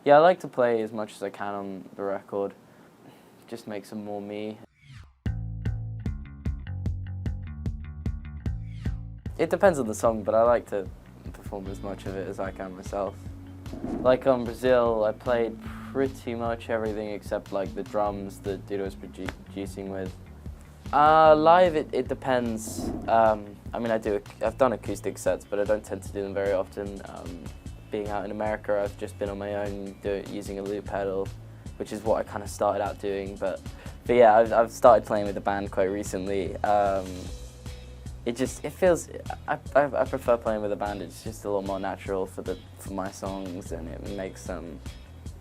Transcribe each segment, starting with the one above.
Yeah, I like to play as much as I can on the record. Just makes them more me. It depends on the song, but I like to perform as much of it as I can myself. Like on Brazil, I played pretty much everything except like the drums that Duda was producing with. Live, it depends. I mean, I've done acoustic sets, but I don't tend to do them very often. Being out in America, I've just been on my own using a loop pedal, which is what I kind of started out doing. But yeah, I've started playing with the band quite recently. It feels, I prefer playing with a band. It's just a little more natural for my songs, and it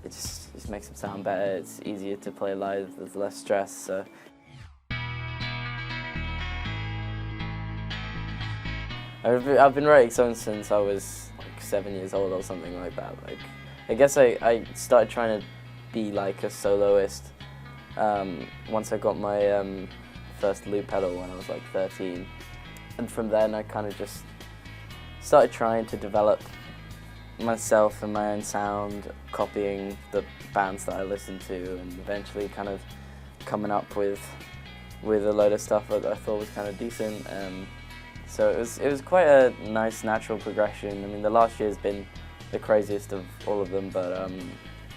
just makes them sound better. It's easier to play live. There's less stress. So. I've been writing songs since I was like 7 years old or something like that. Like, I guess I started trying to be like a soloist once I got my first loop pedal when I was like 13. And from then I kind of just started trying to develop myself and my own sound, copying the bands that I listened to, and eventually kind of coming up with a load of stuff that I thought was kind of decent. So it was quite a nice natural progression. I mean, the last year's been the craziest of all of them, but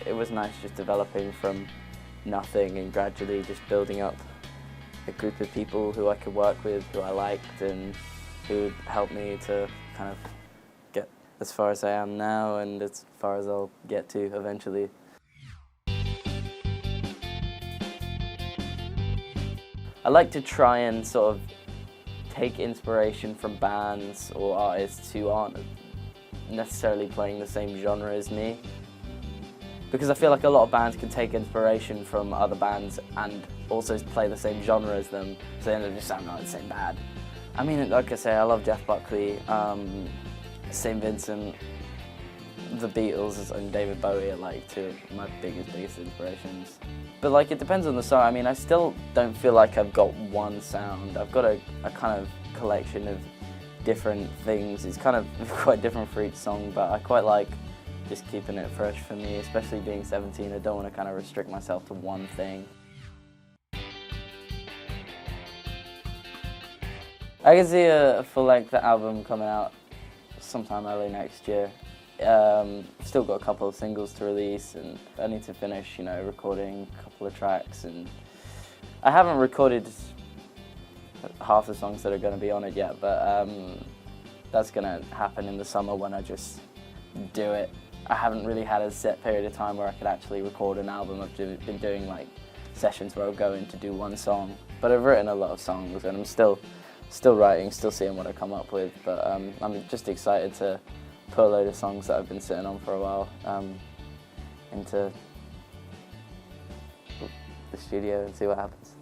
it was nice just developing from nothing and gradually just building up a group of people who I could work with, who I liked, and who would help me to kind of get as far as I am now and as far as I'll get to eventually. I like to try and sort of take inspiration from bands or artists who aren't necessarily playing the same genre as me. Because I feel like a lot of bands can take inspiration from other bands and also play the same genre as them, so they end up just sounding like the same band. I mean, like I say, I love Jeff Buckley, St. Vincent, the Beatles and David Bowie are like two of my biggest inspirations. But like, it depends on the song. I mean, I still don't feel like I've got one sound. I've got a kind of collection of different things. It's kind of quite different for each song, but I quite like just keeping it fresh for me, especially being 17. I don't want to kind of restrict myself to one thing. I can see a full-length album coming out sometime early next year. Still got a couple of singles to release, and I need to finish, recording a couple of tracks. And I haven't recorded half the songs that are going to be on it yet, but that's going to happen in the summer when I just do it. I haven't really had a set period of time where I could actually record an album. I've been doing like sessions where I'll go in to do one song, but I've written a lot of songs and I'm still writing, still seeing what I come up with. But I'm just excited to put a load of songs that I've been sitting on for a while into the studio and see what happens.